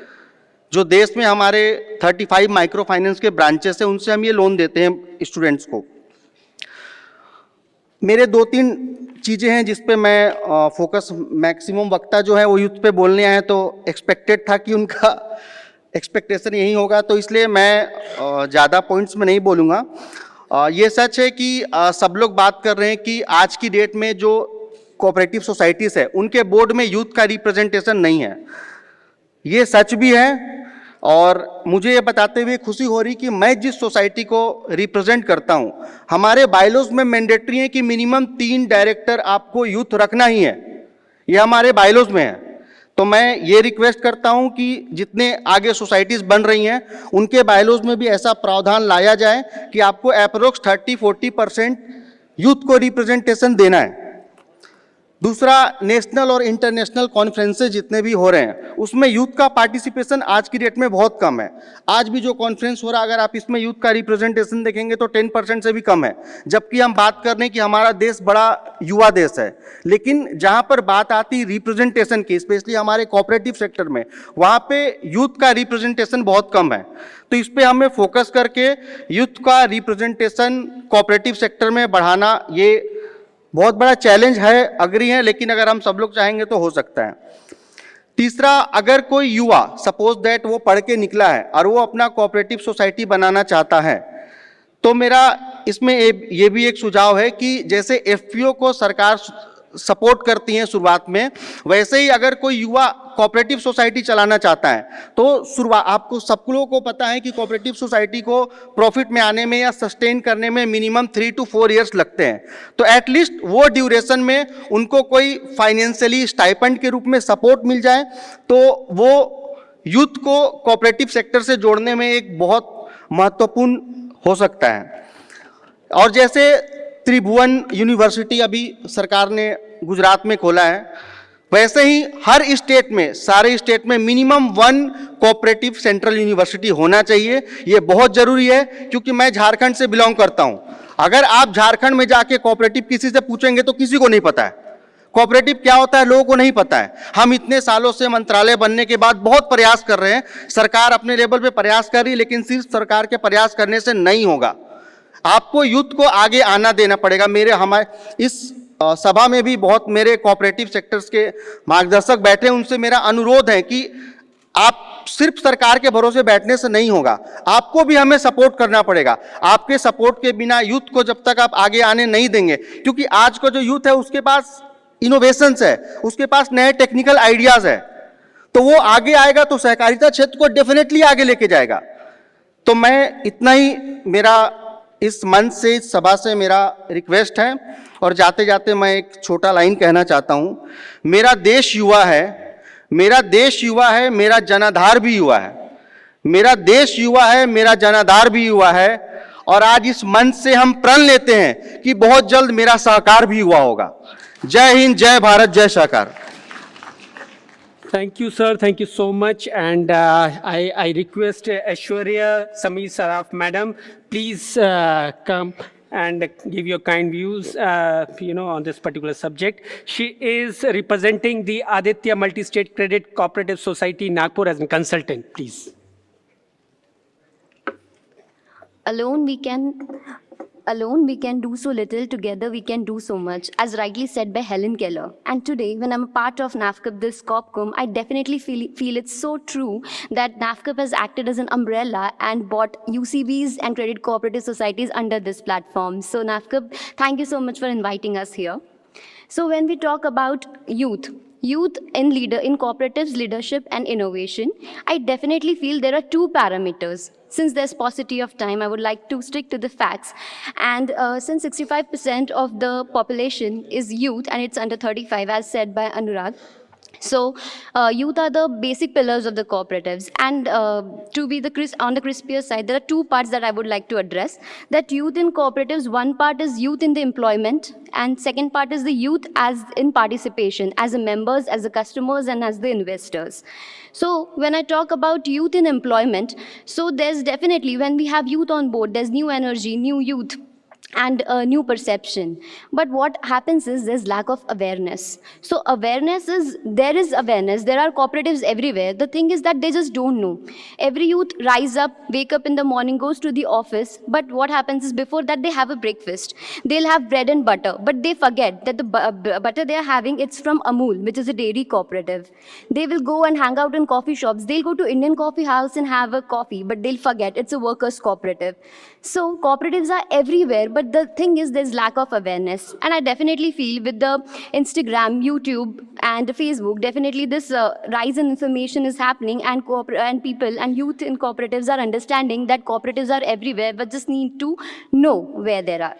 जो देश में हमारे 35 माइक्रो फाइनेंस के ब्रांचेस हैं, उनसे हम ये लोन देते हैं स्टूडेंट्स को। मेरे 2-3 चीज़ें हैं जिस पे मैं फोकस, मैक्सिमम वक्ता जो है वो यूथ पे बोलने आए, तो एक्सपेक्टेड था कि उनका एक्सपेक्टेशन यही होगा, तो इसलिए मैं ज़्यादा पॉइंट्स में नहीं बोलूँगा। ये सच है कि सब लोग बात कर रहे हैं कि आज की डेट में जो कोऑपरेटिव सोसाइटीज़ है उनके बोर्ड में यूथ का रिप्रेजेंटेशन नहीं है। ये सच भी है। और मुझे ये बताते हुए खुशी हो रही कि मैं जिस सोसाइटी को रिप्रेजेंट करता हूँ, हमारे बायलॉज में मैंडेटरी है कि मिनिमम 3 डायरेक्टर आपको यूथ रखना ही है, ये हमारे बायलॉज में है। तो मैं ये रिक्वेस्ट करता हूं कि जितने आगे सोसाइटीज बन रही हैं उनके बायलॉज में भी ऐसा प्रावधान लाया जाए कि आपको अप्रोक्स 30-40% यूथ को रिप्रेजेंटेशन देना है। दूसरा, नेशनल और इंटरनेशनल कॉन्फ्रेंसेज जितने भी हो रहे हैं उसमें यूथ का पार्टिसिपेशन आज की डेट में बहुत कम है। आज भी जो कॉन्फ्रेंस हो रहा है, अगर आप इसमें यूथ का रिप्रेजेंटेशन देखेंगे तो 10% से भी कम है, जबकि हम बात कर रहे हैं कि हमारा देश बड़ा युवा देश है। लेकिन जहां पर बात आती रिप्रेजेंटेशन की, स्पेशली हमारे कोऑपरेटिव सेक्टर में, वहां पे यूथ का रिप्रेजेंटेशन बहुत कम है। तो इस पे हमें फोकस करके यूथ का रिप्रेजेंटेशन कोऑपरेटिव सेक्टर में बढ़ाना, ये बहुत बड़ा चैलेंज है, अग्री है, लेकिन अगर हम सब लोग चाहेंगे तो हो सकता है। तीसरा, अगर कोई युवा सपोज दैट वो पढ़ के निकला है और वो अपना कोऑपरेटिव सोसाइटी बनाना चाहता है, तो मेरा इसमें ये भी एक सुझाव है कि जैसे एफपीओ को सरकार सपोर्ट करती है शुरुआत में, वैसे ही अगर कोई युवा कोऑपरेटिव सोसाइटी चलाना चाहता है तो शुरुआत, आपको सब लोगों को पता है कि कोऑपरेटिव सोसाइटी को प्रॉफिट में आने में या सस्टेन करने में मिनिमम 3 to 4 years लगते हैं। तो एटलीस्ट वो ड्यूरेशन में उनको कोई फाइनेंशियली स्टाइपेंड के रूप में सपोर्ट मिल जाए तो वो यूथ को कोऑपरेटिव सेक्टर से जोड़ने में एक बहुत महत्वपूर्ण हो सकता है। और जैसे त्रिभुवन यूनिवर्सिटी अभी सरकार ने गुजरात में खोला है, वैसे ही हर स्टेट में, सारे स्टेट में मिनिमम 1 कोऑपरेटिव सेंट्रल यूनिवर्सिटी होना चाहिए। ये बहुत जरूरी है, क्योंकि मैं झारखंड से बिलोंग करता हूं। अगर आप झारखंड में जाके कोऑपरेटिव किसी से पूछेंगे तो किसी को नहीं पता है कोऑपरेटिव क्या होता है, लोगों को नहीं पता है। हम इतने सालों से मंत्रालय बनने के बाद बहुत प्रयास कर रहे हैं, सरकार अपने लेवल पे प्रयास कर रही है, लेकिन सिर्फ सरकार के प्रयास करने से नहीं होगा। आपको यूथ को आगे आना देना पड़ेगा। हमारे इस सभा में भी बहुत मेरे कोऑपरेटिव सेक्टर्स के मार्गदर्शक बैठे, उनसे मेरा अनुरोध है कि आप सिर्फ सरकार के भरोसे बैठने से नहीं होगा, आपको भी हमें सपोर्ट करना पड़ेगा। आपके सपोर्ट के बिना यूथ को जब तक आप आगे आने नहीं देंगे, क्योंकि आज का जो यूथ है उसके पास इनोवेशंस है, उसके पास नए टेक्निकल आइडियाज है, तो वो आगे आएगा तो सहकारिता क्षेत्र को डेफिनेटली आगे लेके जाएगा। तो मैं इतना ही, मेरा इस मंच से, इस सभा से मेरा रिक्वेस्ट है। और जाते जाते मैं एक छोटा लाइन कहना चाहता हूं, मेरा देश युवा है, मेरा देश युवा है, मेरा जनाधार भी युवा है। मेरा देश युवा है, मेरा जनाधार भी युवा है। और आज इस मंच से हम प्रण लेते हैं कि बहुत जल्द मेरा सहकार भी युवा होगा। जय हिंद, जय भारत, जय सहकार। Thank you, sir. Thank you so much. And I request Aishwarya Sameer Saraf, madam, please come and give your kind views, on this particular subject. She is representing the Aditya Multi-State Credit Cooperative Society, Nagpur, as a consultant. Please. Alone we can do so little, together we can do so much, as rightly said by Helen Keller. And today, when I'm a part of NAFCP, this COPCOM, I definitely feel it's so true that NAFCP has acted as an umbrella and brought UCBs and credit cooperative societies under this platform. So NAFCP, thank you so much for inviting us here. So when we talk about youth in cooperatives, leadership and innovation, I definitely feel there are 2 parameters. Since there's paucity of time, I would like to stick to the facts. And since 65% of the population is youth and it's under 35, as said by Anurag, so youth are the basic pillars of the cooperatives. And to be on the crispier side, there are 2 parts that I would like to address. That youth in cooperatives, one part is youth in the employment, and second part is the youth as in participation, as the members, as the customers, and as the investors. So when I talk about youth in employment, so there's definitely, when we have youth on board, there's new energy, new youth, and a new perception. But what happens is there's lack of awareness. So there is awareness. There are cooperatives everywhere. The thing is that they just don't know. Every youth rise up, wake up in the morning, goes to the office. But what happens is before that they have a breakfast. They'll have bread and butter. But they forget that the butter they're having, it's from Amul, which is a dairy cooperative. They will go and hang out in coffee shops. They'll go to Indian coffee house and have a coffee. But they'll forget it's a workers' cooperative. So cooperatives are everywhere. But but the thing is there's lack of awareness. And I definitely feel with the Instagram, YouTube and Facebook, definitely this rise in information is happening, and people and youth in cooperatives are understanding that cooperatives are everywhere, but just need to know where there are.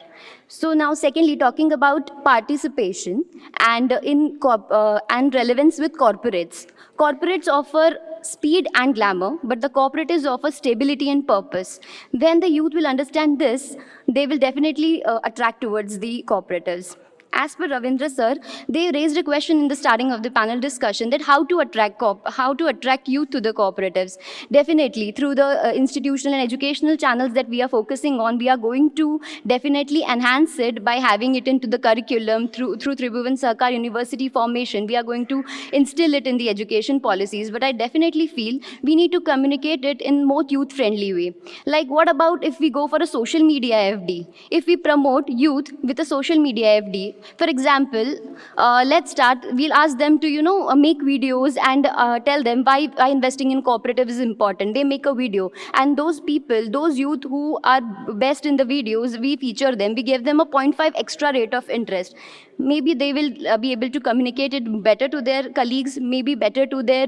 So now secondly, talking about participation and and relevance with corporates. Corporates offer speed and glamour, but the cooperatives offer stability and purpose. When the youth will understand this, they will definitely attract towards the cooperatives. As per Ravindra sir, they raised a question in the starting of the panel discussion that how to attract youth to the cooperatives. Definitely through the institutional and educational channels that we are focusing on, we are going to definitely enhance it by having it into the curriculum through Tribhuvan Sarkar University formation. We are going to instill it in the education policies, but I definitely feel we need to communicate it in more youth-friendly way. Like what about if we go for a social media FD? If we promote youth with a social media FD, for example, we'll ask them to, make videos and tell them why investing in cooperatives is important. They make a video, and those people, those youth who are best in the videos, we feature them, we give them a 0.5 extra rate of interest. Maybe they will be able to communicate it better to their colleagues, maybe better to their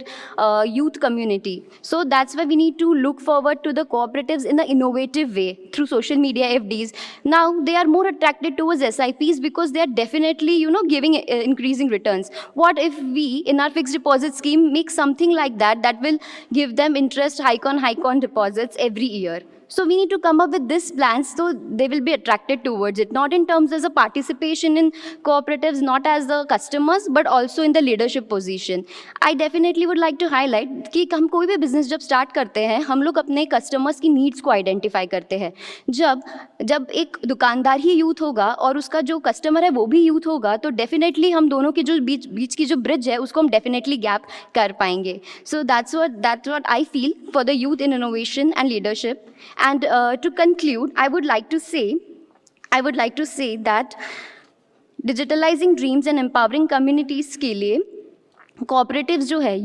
youth community. So that's why we need to look forward to the cooperatives in an innovative way through social media FDs. Now they are more attracted towards SIPs because they are definitely, giving increasing returns. What if we, in our fixed deposit scheme, make something like that that will give them interest hike on deposits every year? So we need to come up with this plan so they will be attracted towards it, not in terms as a participation in cooperatives, not as the customers, but also in the leadership position. I definitely would like to highlight कि हम कोई भी business जब start करते हैं, हम लोग अपने customers की needs को identify करते हैं. जब एक दुकानदार ही youth होगा और उसका जो customer है वो भी youth होगा, तो definitely हम दोनों के जो बीच की जो bridge है उसको हम definitely gap कर पाएंगे. So that's what I feel for the youth in innovation and leadership. And to conclude, I would like to say that digitalizing dreams and empowering communities के लिए cooperatives जो है,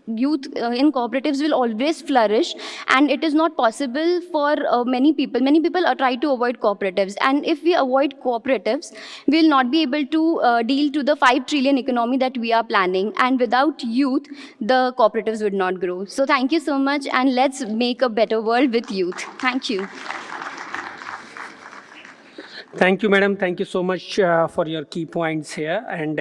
youth in cooperatives will always flourish, and it is not possible for many people are trying to avoid cooperatives, and if we avoid cooperatives, we will not be able to deal to the 5 trillion economy that we are planning, and without youth, the cooperatives would not grow. So thank you so much, and let's make a better world with youth. Thank you. Thank you, madam. Thank you so much for your key points here. And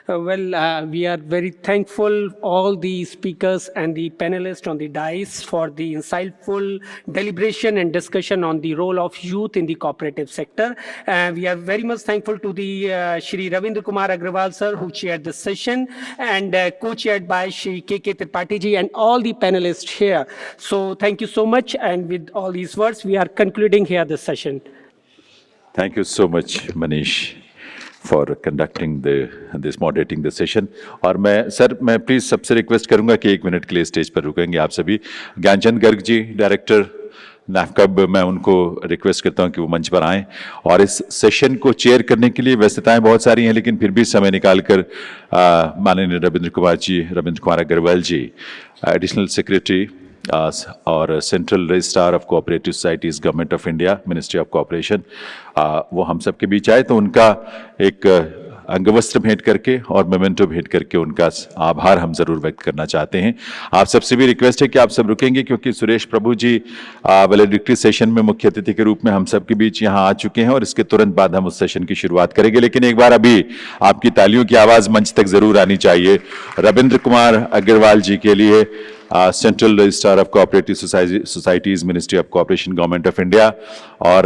we are very thankful all the speakers and the panelists on the dais for the insightful deliberation and discussion on the role of youth in the cooperative sector. We are very much thankful to the Shri Ravindra Kumar Agrawal sir, who chaired this session, and co-chaired by Shri K.K. Tripathi ji and all the panelists here. So thank you so much. And with all these words, we are concluding here this session. Thank you so much, Manish, for conducting moderating the session. और मैं please सबसे request करूंगा कि 1 minute के लिए stage पर रुकेंगे आप सभी. ज्ञानचंद गर्ग जी, डायरेक्टर नाफकब, मैं उनको रिक्वेस्ट करता हूं कि वो मंच पर आएं. और इस सेशन को चेयर करने के लिए व्यस्तताएं बहुत सारी हैं, लेकिन फिर भी समय निकालकर माननीय रविंद्र कुमार अग्रवाल जी, एडिशनल सेक्रेटरी और central registrar of cooperative societies, government of India, ministry of cooperation, वो हम सब के बीच आए, तो उनका एक अंगवस्त्र भेंट करके और मेमेंटो भेंट करके उनका आभार हम जरूर व्यक्त करना चाहते हैं. आप सबसे भी रिक्वेस्ट है कि आप सब रुकेंगे, क्योंकि सुरेश प्रभु जी वैलेडिक्टरी सेशन में मुख्य अतिथि के रूप में हम सब के बीच यहाँ आ चुके हैं, और इसके तुरंत बाद हम उस सेशन की शुरुआत करेंगे. लेकिन एक बार अभी आपकी तालियों की आवाज मंच तक जरूर आनी चाहिए रविंद्र कुमार अग्रवाल जी के लिए, central registrar of cooperative societies, ministry of cooperation, government of India. और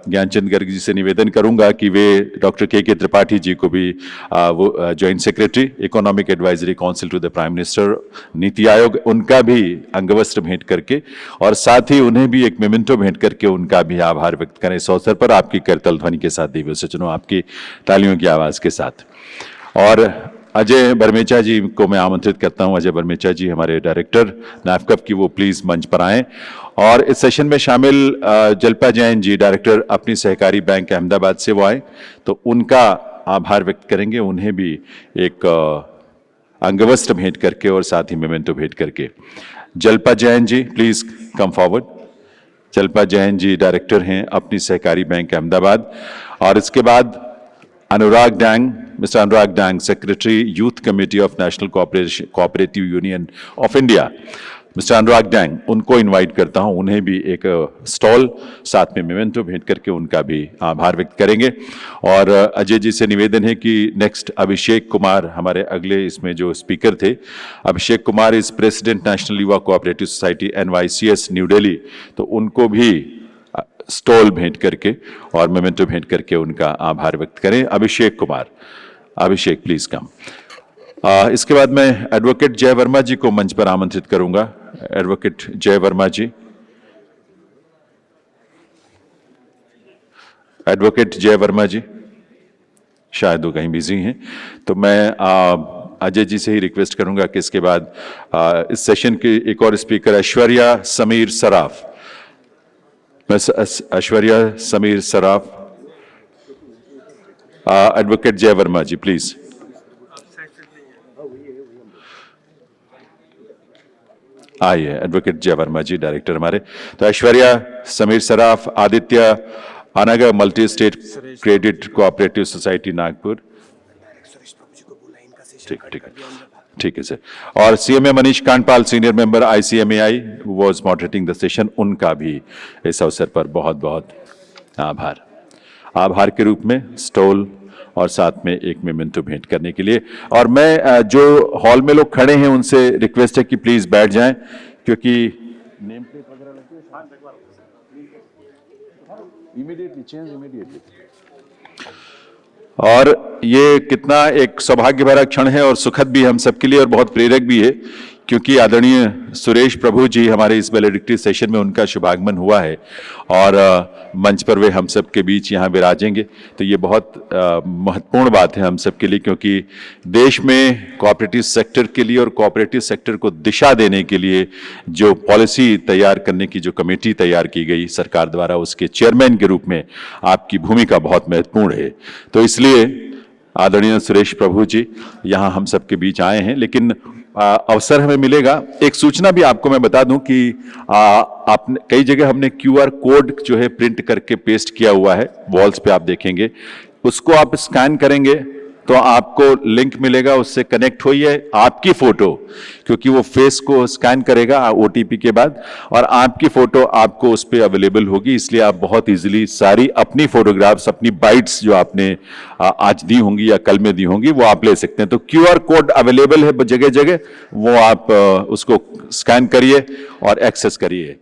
ज्ञानचंद गर्ग जी से निवेदन करूंगा कि वे डॉक्टर के त्रिपाठी जी को भी वो joint secretary, economic advisory council to the prime minister, NITI Aayog, उनका भी अंगवस्त्र भेंट करके और साथ ही उन्हें भी एक मेमेंटो भेंट करके उनका भी आभार व्यक्त करें. इस अवसर पर आपकी करतल ध्वनि के साथ, दिव्य सज्जनों, आपकी तालियों की आवाज के साथ. और अजय बरमेचा जी को मैं आमंत्रित करता हूं. अजय बरमेचा जी हमारे डायरेक्टर नाफकब की, वो प्लीज मंच पर आएं. और इस सेशन में शामिल जल्पा जैन जी, डायरेक्टर अपनी सहकारी बैंक अहमदाबाद से, वो आए तो उनका आभार व्यक्त करेंगे. उन्हें भी एक अंगवस्त्र भेंट करके और साथ ही मेमेंटो भेंट करके. Jalpa Jain ji, please come forward. Jalpa Jain ji director हैं अपनी सहकारी बैंक अहमदाबाद, और इसके बाद Anurag Dang, mister Anurag Dang, secretary youth committee of national cooperative union of India, mister Anurag Dang, उनको इनवाइट करता हूं। उन्हें भी एक स्टॉल साथ में मेमेंटो भेंट करके उनका भी आभार व्यक्त करेंगे। और अजय जी से निवेदन है कि नेक्स्ट अभिषेक कुमार हमारे अगले इसमें जो स्पीकर थे, Abhishek Kumar is president national Yuva cooperative society NYCS New Delhi, तो उनको भी स्टॉल भेंट करके और मेमेंटो भेंट करके उनका आभार व्यक्त करें। अभिषेक कुमार, अभिषेक प्लीज कम। इसके बाद मैं एडवोकेट जय वर्मा जी को मंच पर आमंत्रित करूंगा। एडवोकेट जय वर्मा जी, एडवोकेट जय वर्मा जी शायद वो कहीं बिजी हैं, तो मैं अजय जी से ही रिक्वेस्ट करूंगा कि इसके बाद इस सेशन के एक और speaker Aishwarya Samir Saraf, Aishwarya Samir Saraf, advocate Jay Verma ji please. आइए एडवोकेट जय वर्मा जी डायरेक्टर हमारे, तो Aishwarya Samir Saraf, Aditya Anaga multi state credit cooperative society Nagpur, ठीक है सर, और CMA Manish Kandpal senior member ICMAI was moderating the session, उनका भी इस अवसर पर बहुत बहुत आभार के रूप में स्टॉल और साथ में एक मेमेंटो भेंट करने के लिए। और मैं जो हॉल में लोग खड़े हैं उनसे रिक्वेस्ट है कि प्लीज बैठ जाएं, क्योंकि नेम प्लेट वगैरह लगी है, इमीडिएटली चेंज इमीडिएटली। और ये कितना एक सौभाग्य भरा क्षण है और सुखद भी हम सबके लिए और बहुत प्रेरक भी है, क्योंकि आदरणीय सुरेश प्रभु जी हमारे इस वैलिडिक्टी सेशन में उनका शुभागमन हुआ है और मंच पर वे हम सब के बीच यहाँ विराजेंगे। तो ये बहुत महत्वपूर्ण बात है हम सब के लिए, क्योंकि देश में कोऑपरेटिव सेक्टर के लिए और कोऑपरेटिव सेक्टर को दिशा देने के लिए जो पॉलिसी तैयार करने की जो कमेटी तैयार की गई सरकार द्वारा, उसके चेयरमैन के रूप में आपकी भूमिका बहुत महत्वपूर्ण है। तो इसलिए आदरणीय सुरेश प्रभु जी यहाँ हम सबके बीच आए हैं, लेकिन अवसर हमें मिलेगा। एक सूचना भी आपको मैं बता दूं कि आपने कई जगह हमने QR कोड जो है प्रिंट करके पेस्ट किया हुआ है, वॉल्स पे आप देखेंगे, उसको आप स्कैन करेंगे तो आपको लिंक मिलेगा, उससे कनेक्ट होइए। आपकी फोटो, क्योंकि वो फेस को स्कैन करेगा OTP के बाद, और आपकी फोटो आपको उस पर अवेलेबल होगी, इसलिए आप बहुत इजीली सारी अपनी फोटोग्राफ्स, अपनी बाइट्स जो आपने आज दी होंगी या कल में दी होंगी वो आप ले सकते हैं। तो QR कोड अवेलेबल है जगह जगह, वो आप उसको स्कैन करिए और एक्सेस करिए।